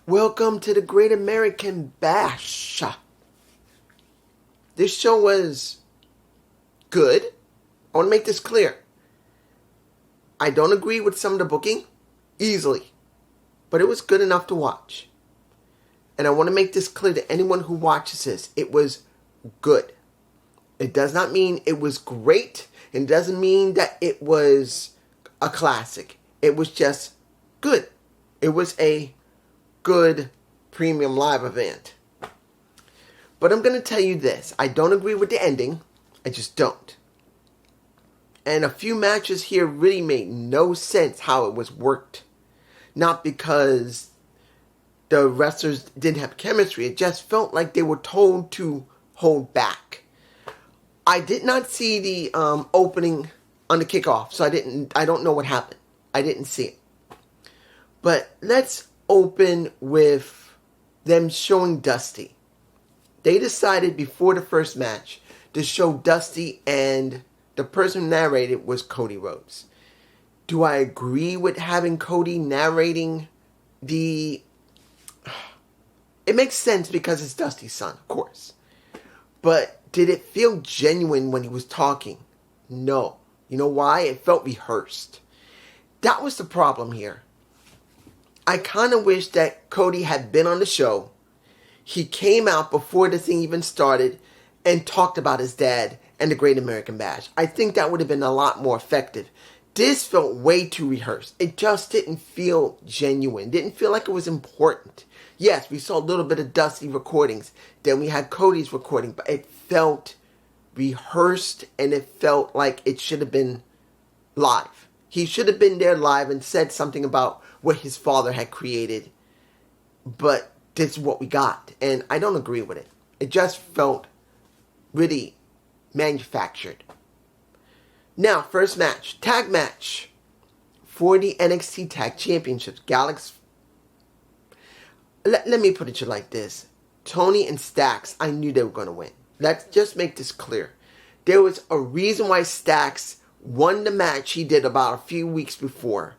Welcome to the Great American Bash. This show was good. I want to make this clear. I don't agree with some of the booking, easily. But it was good enough to watch. And I want to make this clear to anyone who watches this. It was good. It does not mean it was great. It doesn't mean that it was a classic. It was just good. It was a good premium live event. But I'm going to tell you this. I don't agree with the ending. I just don't. And a few matches here really made no sense how it was worked. Not because the wrestlers didn't have chemistry. It just felt like they were told to hold back. I did not see the opening on the kickoff, so I don't know what happened. I didn't see it. But let's open with them showing Dusty. They decided before the first match to show Dusty, and the person who narrated was Cody Rhodes. Do I agree with having Cody narrating the... It makes sense because it's Dusty's son, of course. But did it feel genuine when he was talking? No. You know why? It felt rehearsed. That was the problem here. I kind of wish that Cody had been on the show. He came out before the thing even started and talked about his dad and the Great American Bash. I think that would have been a lot more effective. This felt way too rehearsed. It just didn't feel genuine. Didn't feel like it was important. Yes, we saw a little bit of Dusty recordings. Then we had Cody's recording. But it felt rehearsed, and it felt like it should have been live. He should have been there live and said something about what his father had created. But this is what we got. And I don't agree with it. It just felt really manufactured. Now, first match. Tag match. For the NXT Tag Championships. Let me put it like this. Tony and Stacks, I knew they were going to win. Let's just make this clear. There was a reason why Stacks won the match he did about a few weeks before.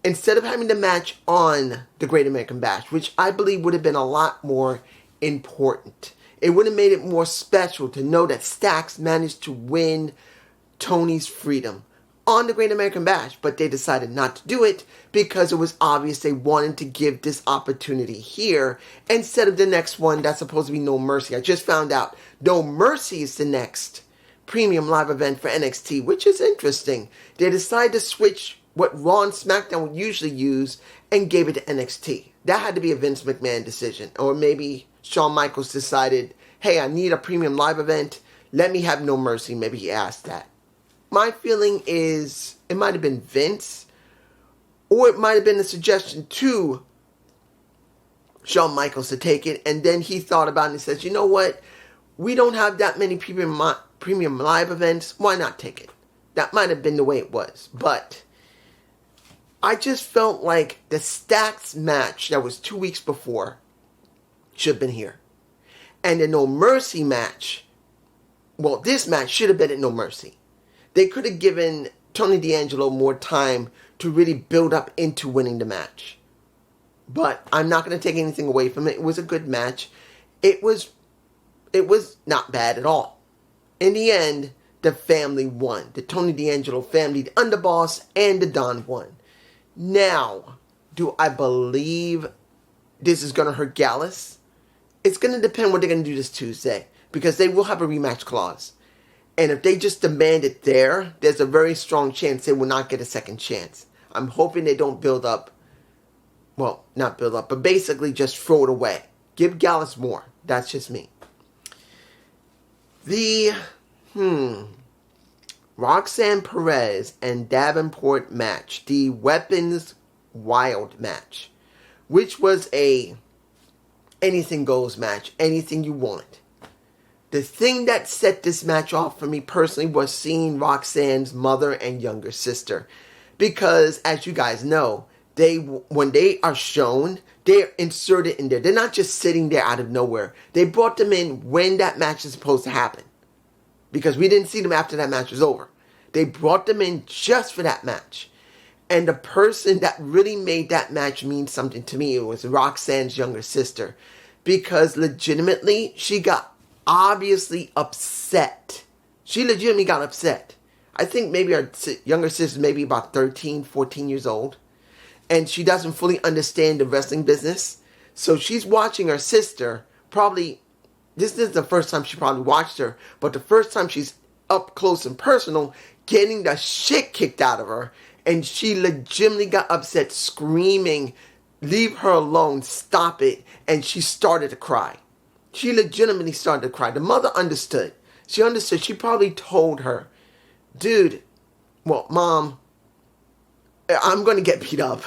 Instead of having the match on the Great American Bash, which I believe would have been a lot more important. It would have made it more special to know that Stacks managed to win Tony's freedom on the Great American Bash. But they decided not to do it because it was obvious they wanted to give this opportunity here instead of the next one that's supposed to be No Mercy. I just found out No Mercy is the next premium live event for NXT, which is interesting. They decided to switch what Raw and SmackDown would usually use and gave it to NXT. That had to be a Vince McMahon decision. Or maybe Shawn Michaels decided, hey, I need a premium live event. Let me have No Mercy. Maybe he asked that. My feeling is it might have been Vince, or it might have been a suggestion to Shawn Michaels to take it, and then he thought about it and says, you know what? We don't have that many premium live events. Why not take it? That might have been the way it was. But I just felt like the Stacks match that was 2 weeks before should have been here. And the No Mercy match, well, this match should have been at No Mercy. They could have given Tony D'Angelo more time to really build up into winning the match. But I'm not going to take anything away from it. It was a good match. It was not bad at all. In the end, the family won. The Tony D'Angelo family, the Underboss, and the Don won. Now, do I believe this is going to hurt Gallus? It's going to depend what they're going to do this Tuesday. Because they will have a rematch clause. And if they just demand it there's a very strong chance they will not get a second chance. I'm hoping they don't build up. Well, not build up, but basically just throw it away. Give Gallus more. That's just me. The, Roxanne Perez and Davenport match. The Weapons Wild match. Which was a anything goes match. Anything you want. The thing that set this match off for me personally was seeing Roxanne's mother and younger sister. Because, as you guys know, when they are shown, they're inserted in there. They're not just sitting there out of nowhere. They brought them in when that match is supposed to happen. Because we didn't see them after that match was over. They brought them in just for that match. And the person that really made that match mean something to me, it was Roxanne's younger sister. Because legitimately, she got obviously upset. She legitimately got upset. I think maybe her younger sister maybe about 13, 14 years old. And she doesn't fully understand the wrestling business. So she's watching her sister, probably, this is the first time she probably watched her, but the first time she's up close and personal, getting the shit kicked out of her. And she legitimately got upset, screaming, "Leave her alone, stop it." And she started to cry. She legitimately started to cry. The mother understood. She understood. She probably told her, "Dude, well, Mom, I'm going to get beat up.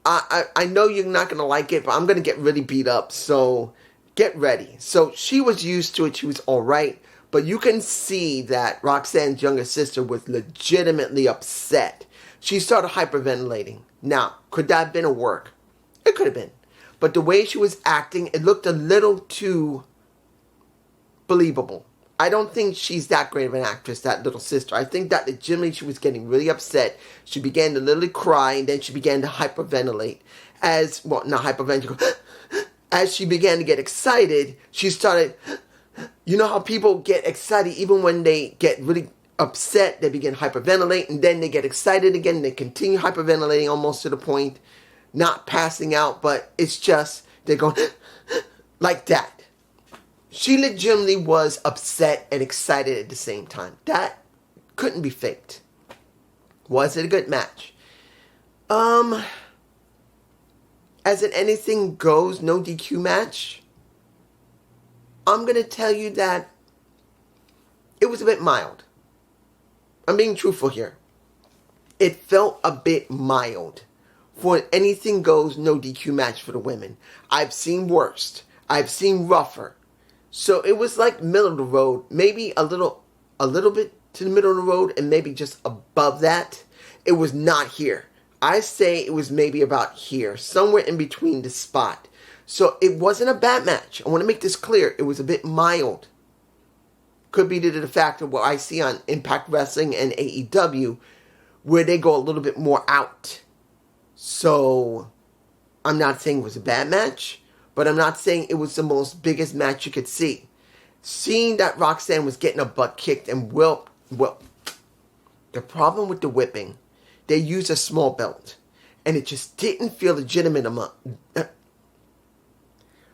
I know you're not going to like it, but I'm going to get really beat up, so get ready." So she was used to it. She was all right. But you can see that Roxanne's younger sister was legitimately upset. She started hyperventilating. Now, could that have been a work? It could have been. But the way she was acting, it looked a little too believable. I don't think she's that great of an actress, that little sister. I think that legitimately she was getting really upset. She began to literally cry, and then she began to hyperventilate. Not hyperventilate. As she began to get excited, she started... You know how people get excited even when they get really upset, they begin hyperventilate, and then they get excited again, and they continue hyperventilating almost to the point, not passing out, but it's just, they're going like that. She legitimately was upset and excited at the same time. That couldn't be faked. Was it a good match? As an anything goes, no DQ match, I'm going to tell you that it was a bit mild. I'm being truthful here. It felt a bit mild for an anything goes, no DQ match for the women. I've seen worse. I've seen rougher. So it was like middle of the road, maybe a little bit to the middle of the road, and maybe just above that. It was not here. I say it was maybe about here, somewhere in between the spot. So it wasn't a bad match. I want to make this clear. It was a bit mild. Could be due to the fact of what I see on Impact Wrestling and AEW, where they go a little bit more out. So I'm not saying it was a bad match, but I'm not saying it was the most biggest match you could see. Seeing that Roxanne was getting her butt kicked and well, the problem with the whipping, they used a small belt, and it just didn't feel legitimate enough.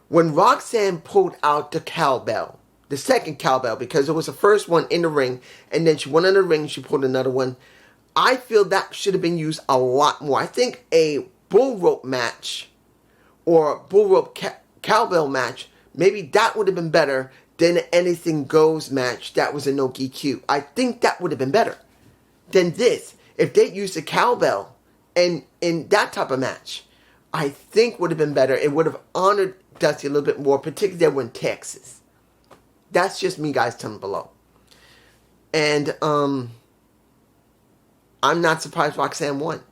When Roxanne pulled out the cowbell, the second cowbell, because it was the first one in the ring, and then she went in the ring, she pulled another one, I feel that should have been used a lot more. I think a bull rope match, or a bull rope cowbell match, maybe that would have been better than an anything goes match that was a no DQ. I think that would have been better than this. If they used a cowbell and in that type of match, I think would have been better. It would have honored Dusty a little bit more, particularly when Texas. That's just me, guys. Tell me below. And I'm not surprised Roxanne won.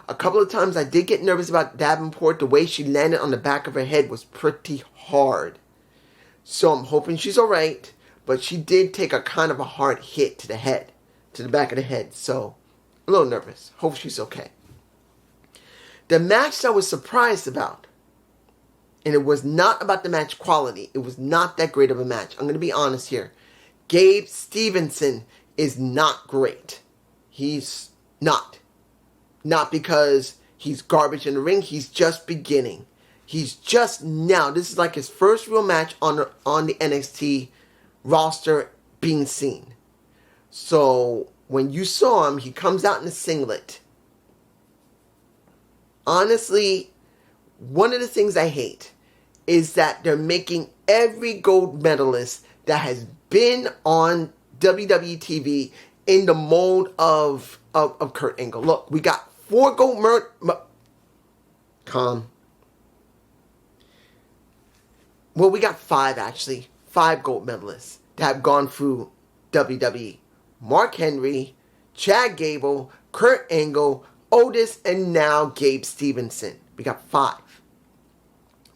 A couple of times I did get nervous about Davenport. The way she landed on the back of her head was pretty hard. So I'm hoping she's alright. But she did take a kind of a hard hit to the head. To the back of the head. So, a little nervous. Hope she's okay. The match I was surprised about. And it was not about the match quality. It was not that great of a match. I'm going to be honest here. Gabe Stevenson is not great. He's not. Not because he's garbage in the ring. He's just beginning. He's just now. This is like his first real match on the NXT roster being seen. So when you saw him, he comes out in a singlet. Honestly, one of the things I hate is that they're making every gold medalist that has been on WWE TV in the mold of Kurt Angle. Look, we got 4 gold Calm. Well, we got 5 actually. 5 gold medalists that have gone through WWE. Mark Henry, Chad Gable, Kurt Angle, Otis, and now Gabe Stevenson. We got 5.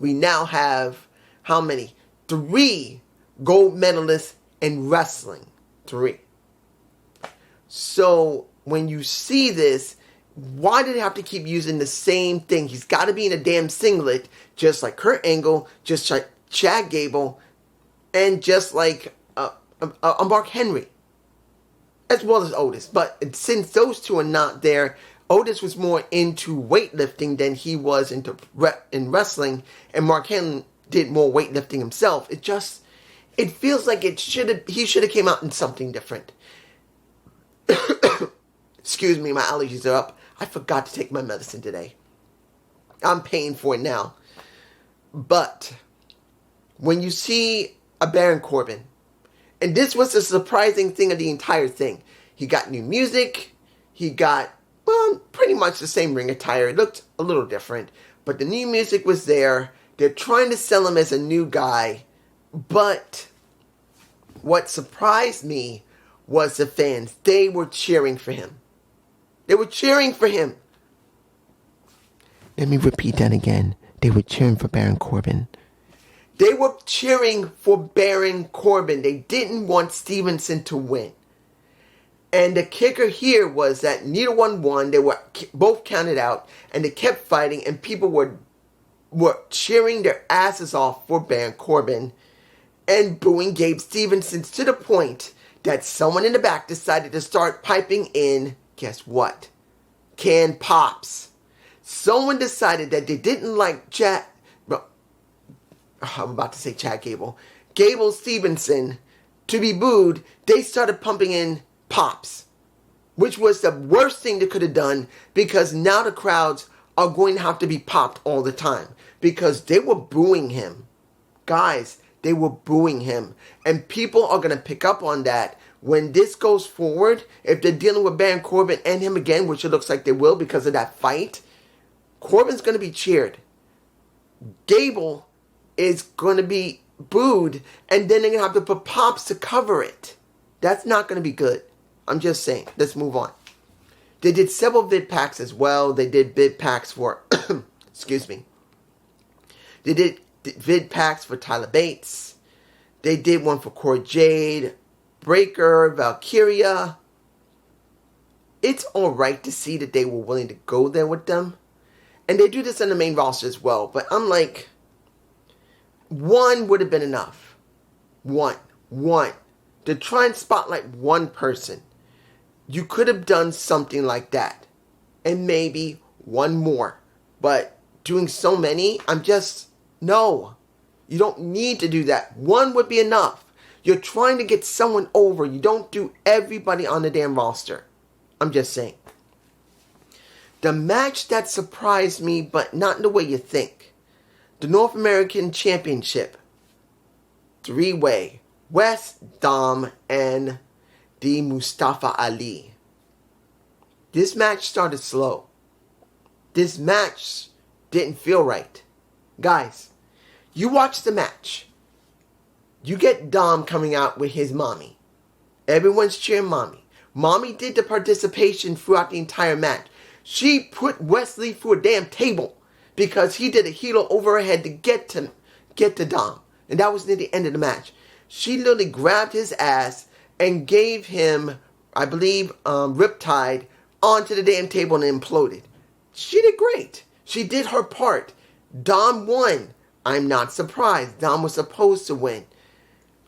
We now have, how many? 3 gold medalists in wrestling. 3. So, when you see this, Why did they have to keep using the same thing? He's got to be in a damn singlet, just like Kurt Angle, just like Chad Gable, and just like Mark Henry, as well as Otis. But since those two are not there, Otis was more into weightlifting than he was in wrestling, and Mark Henry did more weightlifting himself. It feels like he should have came out in something different. Excuse me, my allergies are up. I forgot to take my medicine today. I'm paying for it now. But when you see a Baron Corbin, and this was the surprising thing of the entire thing, he got new music, he got, pretty much the same ring attire. It looked a little different, but the new music was there. They're trying to sell him as a new guy, but what surprised me was the fans. They were cheering for him. They were cheering for him. Let me repeat that again. They were cheering for Baron Corbin. They were cheering for Baron Corbin. They didn't want Stevenson to win. And the kicker here was that neither one won. They were both counted out, and they kept fighting, and people were cheering their asses off for Baron Corbin and booing Gabe Stevenson to the point that someone in the back decided to start piping in, guess what? Canned pops. Someone decided that they didn't like I'm about to say Chad Gable. Gable Stevenson to be booed. They started pumping in pops, which was the worst thing they could have done, because now the crowds are going to have to be popped all the time because they were booing him. Guys, they were booing him. And people are going to pick up on that. When this goes forward, if they're dealing with Baron Corbin and him again, which it looks like they will because of that fight, Corbin's going to be cheered. Gable is going to be booed, and then they're going to have to put pops to cover it. That's not going to be good. I'm just saying. Let's move on. They did several vid packs as well. They did vid packs for, excuse me. They did vid packs for Tyler Bates. They did one for Cora Jade, Breaker, Valkyria. It's alright to see that they were willing to go there with them. And they do this on the main roster as well. But I'm like, one would have been enough. One. To try and spotlight one person. You could have done something like that. And maybe one more. But doing so many, no. You don't need to do that. One would be enough. You're trying to get someone over. You don't do everybody on the damn roster. I'm just saying. The match that surprised me, but not in the way you think. The North American Championship. 3-way. Wes, Dom, and the Mustafa Ali. This match started slow. This match didn't feel right. Guys, you watch the match. You get Dom coming out with his mommy. Everyone's cheering mommy. Mommy did the participation throughout the entire match. She put Wesley through a damn table because he did a heel over her head to get to Dom. And that was near the end of the match. She literally grabbed his ass and gave him, I believe, Riptide onto the damn table and imploded. She did great. She did her part. Dom won. I'm not surprised. Dom was supposed to win.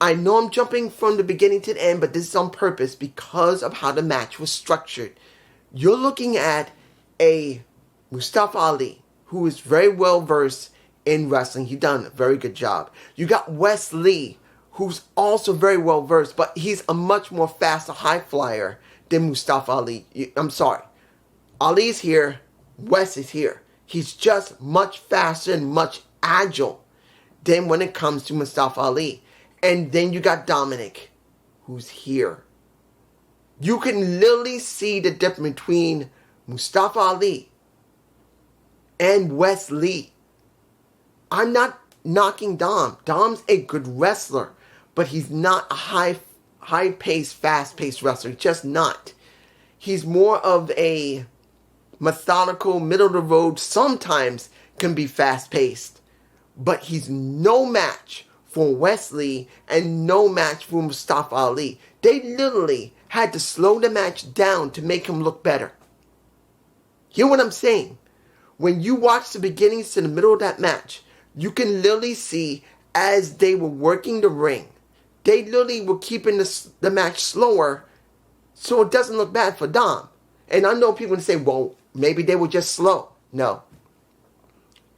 I know I'm jumping from the beginning to the end, but this is on purpose because of how the match was structured. You're looking at a Mustafa Ali who is very well versed in wrestling. He done a very good job. You got Wes Lee, who's also very well versed, but he's a much more faster high flyer than Mustafa Ali. I'm sorry. Ali's here. Wes is here. He's just much faster and much agile than when it comes to Mustafa Ali. And then you got Dominic, who's here. You can literally see the difference between Mustafa Ali and Wes Lee. I'm not knocking Dom. Dom's a good wrestler, but he's not a high-paced, fast-paced wrestler. He's just not. He's more of a methodical, middle-of-the-road, sometimes can be fast-paced. But he's no match for Wesley and no match for Mustafa Ali. They literally had to slow the match down to make him look better. Hear what I'm saying? When you watch the beginnings to the middle of that match, you can literally see as they were working the ring, they literally were keeping the match slower so it doesn't look bad for Dom. And I know people say, well, maybe they were just slow. No.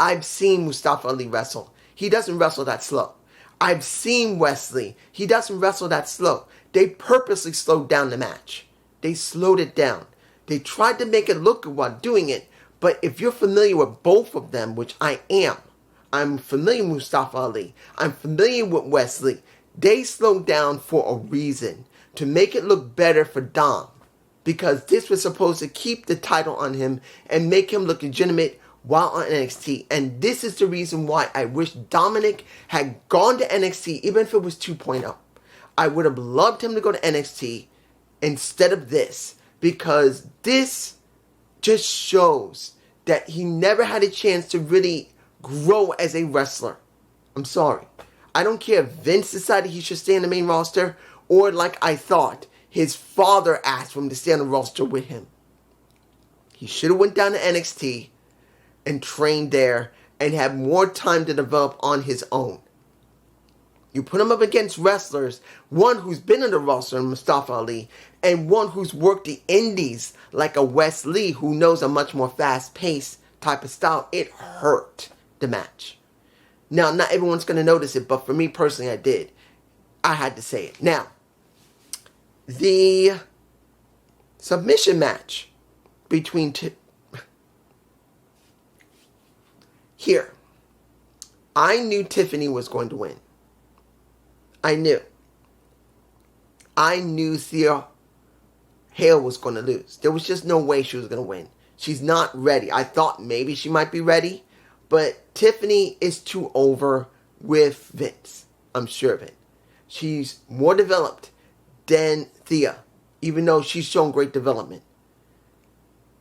I've seen Mustafa Ali wrestle. He doesn't wrestle that slow. I've seen Wesley. He doesn't wrestle that slow. They purposely slowed down the match. They slowed it down. They tried to make it look good while doing it, but if you're familiar with both of them, which I am, I'm familiar with Mustafa Ali, I'm familiar with Wesley, they slowed down for a reason, to make it look better for Dom, because this was supposed to keep the title on him and make him look legitimate while on NXT. And this is the reason why I wish Dominic had gone to NXT, even if it was 2.0. I would have loved him to go to NXT instead of this, because this just shows that he never had a chance to really grow as a wrestler. I'm sorry. I don't care if Vince decided he should stay in the main roster, or like I thought, his father asked for him to stay on the roster with him. He should have went down to NXT and trained there and had more time to develop on his own. You put him up against wrestlers, one who's been in the roster, Mustafa Ali, and one who's worked the indies like a Wes Lee, who knows a much more fast-paced type of style. It hurt the match. Now, not everyone's going to notice it, but for me personally, I did. I had to say it. Now, the submission match between here, I knew Tiffany was going to win. I knew Thea Hale was going to lose. There was just no way she was going to win. She's not ready. I thought maybe she might be ready, but Tiffany is too over with Vince. I'm sure of it. She's more developed than Thea, even though she's shown great development.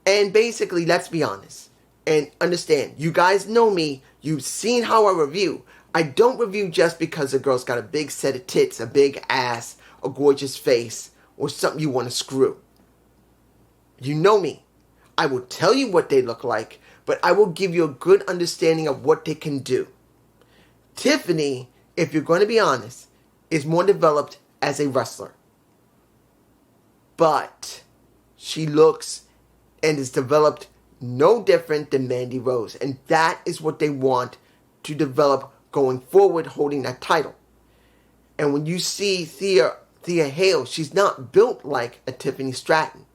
And basically, let's be honest and understand. You guys know me. You've seen how I review. I don't review just because a girl's got a big set of tits, a big ass, a gorgeous face, or something you want to screw. You know me. I will tell you what they look like, but I will give you a good understanding of what they can do. Tiffany, if you're going to be honest, is more developed as a wrestler. But she looks and is developed no different than Mandy Rose. And that is what they want to develop going forward, holding that title. And when you see Thea Hale, she's not built like a Tiffany Stratton.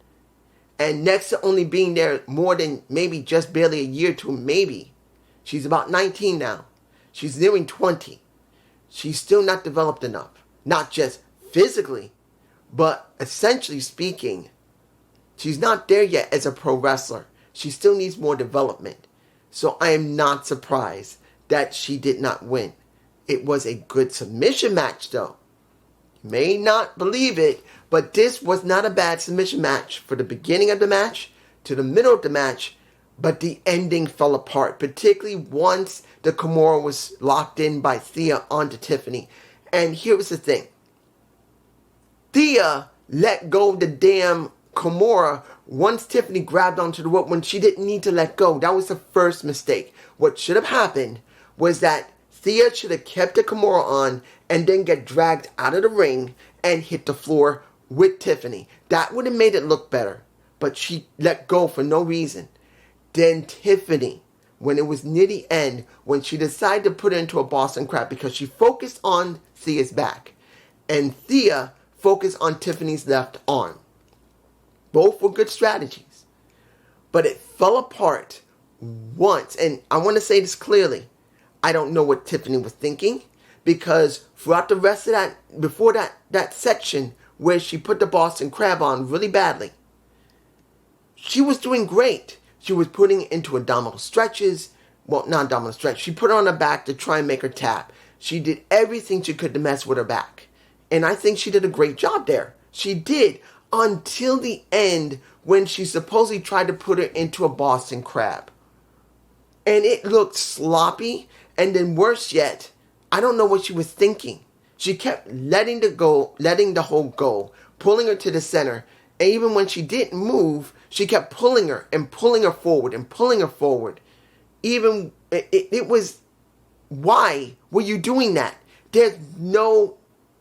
And next to only being there more than maybe just barely a year to maybe, she's about 19 now. She's nearing 20. She's still not developed enough. Not just physically, but essentially speaking, she's not there yet as a pro wrestler. She still needs more development. So I am not surprised that she did not win. It was a good submission match though. You may not believe it, but this was not a bad submission match for the beginning of the match to the middle of the match, but the ending fell apart, particularly once the Kimura was locked in by Thea onto Tiffany. And here was the thing. Thea let go of the damn Kimura once Tiffany grabbed onto the rope when she didn't need to let go. That was the first mistake. What should have happened was that Thea should have kept the Kimura on and then get dragged out of the ring and hit the floor with Tiffany. That would have made it look better. But she let go for no reason. Then Tiffany, when it was near the end, when she decided to put her into a Boston Crab because she focused on Thea's back. And Thea focused on Tiffany's left arm. Both were good strategies. But it fell apart once. And I want to say this clearly. I don't know what Tiffany was thinking. Because throughout the rest of that, before that section where she put the Boston Crab on really badly, she was doing great. She was putting it into abdominal stretches. Well, not abdominal stretch. She put her on her back to try and make her tap. She did everything she could to mess with her back. And I think she did a great job there. She did. Until the end when she supposedly tried to put her into a Boston Crab. And it looked sloppy. And then worse yet, I don't know what she was thinking. She kept letting the hold go, pulling her to the center. And even when she didn't move, She kept pulling her and pulling her forward and pulling her forward. Even, it was, why were you doing that? There's no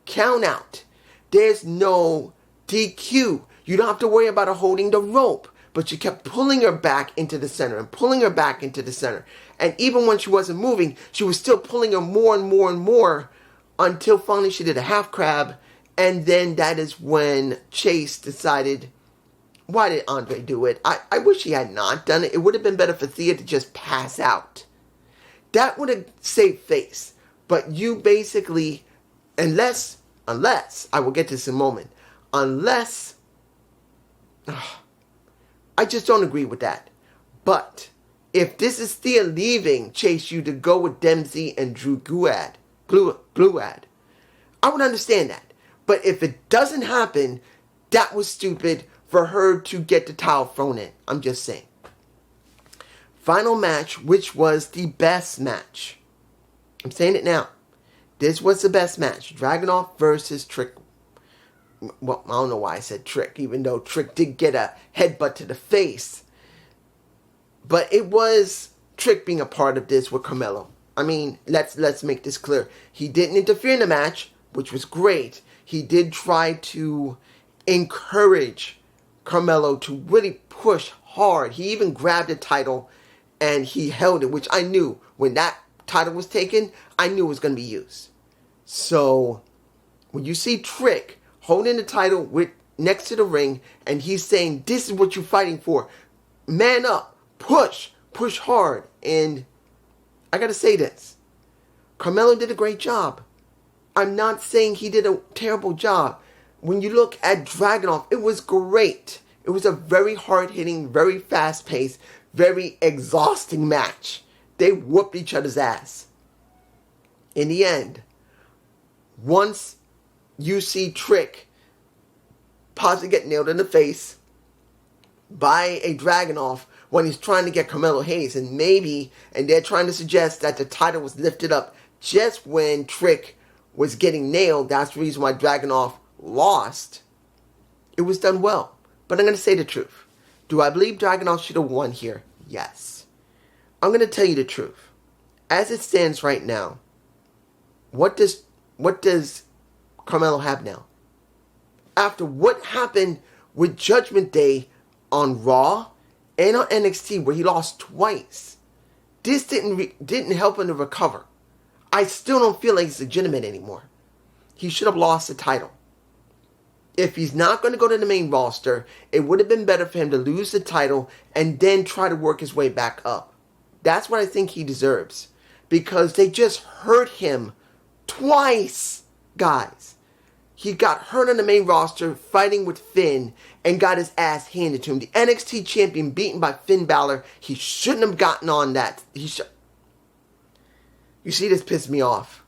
count out. There's no DQ. You don't have to worry about her holding the rope. But you kept pulling her back into the center and pulling her back into the center. And even when she wasn't moving, she was still pulling her more and more and more until finally she did a half crab. And then that is when Chase decided, why did Andre do it? I wish he had not done it. It would have been better for Thea to just pass out. That would have saved face. But you basically, unless, I will get to this in a moment, unless, I just don't agree with that. But if this is Thea leaving Chase U to go with Dempsey and Drew Gulad, I would understand that. But if it doesn't happen, that was stupid for her to get the towel thrown in. I'm just saying. Final match, which was the best match. I'm saying it now. This was the best match. Dragunov versus Trick. Well, I don't know why I said Trick, even though Trick did get a headbutt to the face. But it was Trick being a part of this with Carmelo. I mean, let's make this clear. He didn't interfere in the match, which was great. He did try to encourage Carmelo to really push hard. He even grabbed the title and he held it, which I knew when that title was taken, I knew it was going to be used. So, when you see Trick holding the title next to the ring, and he's saying, this is what you're fighting for. Man up, push hard. And I gotta say this. Carmelo did a great job. I'm not saying he did a terrible job. When you look at Dragunov, it was great. It was a very hard-hitting, very fast-paced, very exhausting match. They whooped each other's ass. In the end, once you see Trick possibly get nailed in the face by a Dragunov when he's trying to get Carmelo Hayes, and they're trying to suggest that the title was lifted up just when Trick was getting nailed. That's the reason why Dragunov lost. It was done well. But I'm going to say the truth. Do I believe Dragunov should have won here? Yes. I'm going to tell you the truth. As it stands right now, what does Carmelo have now? After what happened with Judgment Day on Raw and on NXT, where he lost twice, this didn't help him to recover. I still don't feel like he's legitimate anymore. He should have lost the title. If he's not going to go to the main roster, it would have been better for him to lose the title and then try to work his way back up. That's what I think he deserves. Because they just hurt him twice, guys. He got hurt on the main roster fighting with Finn and got his ass handed to him. The NXT champion beaten by Finn Balor. He shouldn't have gotten on that. You see, this pissed me off.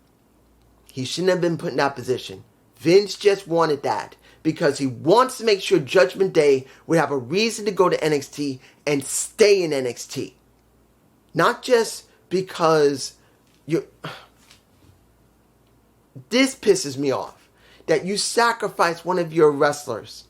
He shouldn't have been put in that position. Vince just wanted that because he wants to make sure Judgment Day would have a reason to go to NXT and stay in NXT. Not just because this pisses me off. That you sacrifice one of your wrestlers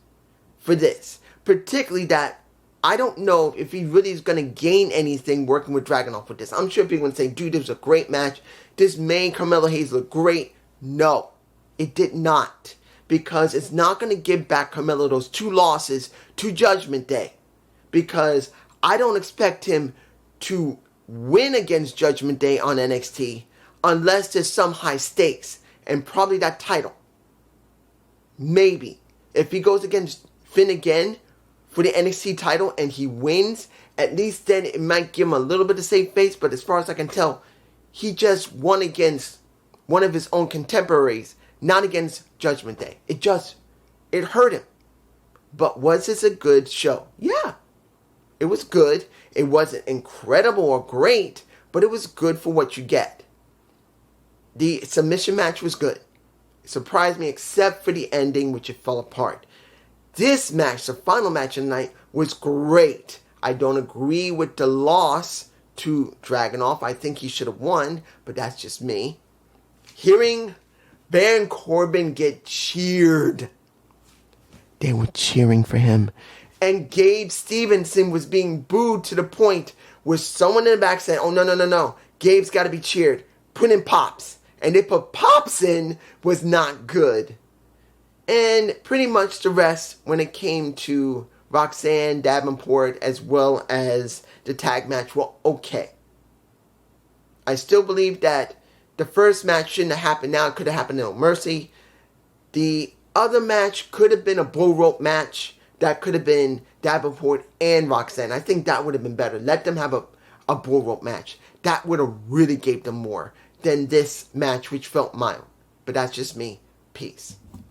for this. Particularly that I don't know if he really is going to gain anything working with Dragunov with this. I'm sure people would say, dude, this was a great match. This made Carmelo Hayes look great. No, it did not. Because it's not going to give back Carmelo those 2 losses to Judgment Day. Because I don't expect him to win against Judgment Day on NXT unless there's some high stakes. And probably that title. Maybe. If he goes against Finn again for the NXT title and he wins, at least then it might give him a little bit of safe face. But as far as I can tell, he just won against one of his own contemporaries, not against Judgment Day. It hurt him. But was this a good show? Yeah. It was good. It wasn't incredible or great, but it was good for what you get. The submission match was good. It surprised me except for the ending, which it fell apart. This match, the final match of the night, was great. I don't agree with the loss to Dragunov. I think he should have won, but that's just me. Hearing Baron Corbin get cheered. They were cheering for him. And Gabe Stevenson was being booed to the point where someone in the back said, oh, no, no, no, no. Gabe's got to be cheered. Put in Pops. And they put Pops in was not good. And pretty much the rest when it came to Roxanne Davenport as well as the tag match were okay. I still believe that the first match shouldn't have happened now. It could have happened in No Mercy. The other match could have been a bull rope match. That could have been Davenport and Roxanne. I think that would have been better. Let them have a bull rope match. That would have really gave them more than this match, which felt mild. But that's just me. Peace.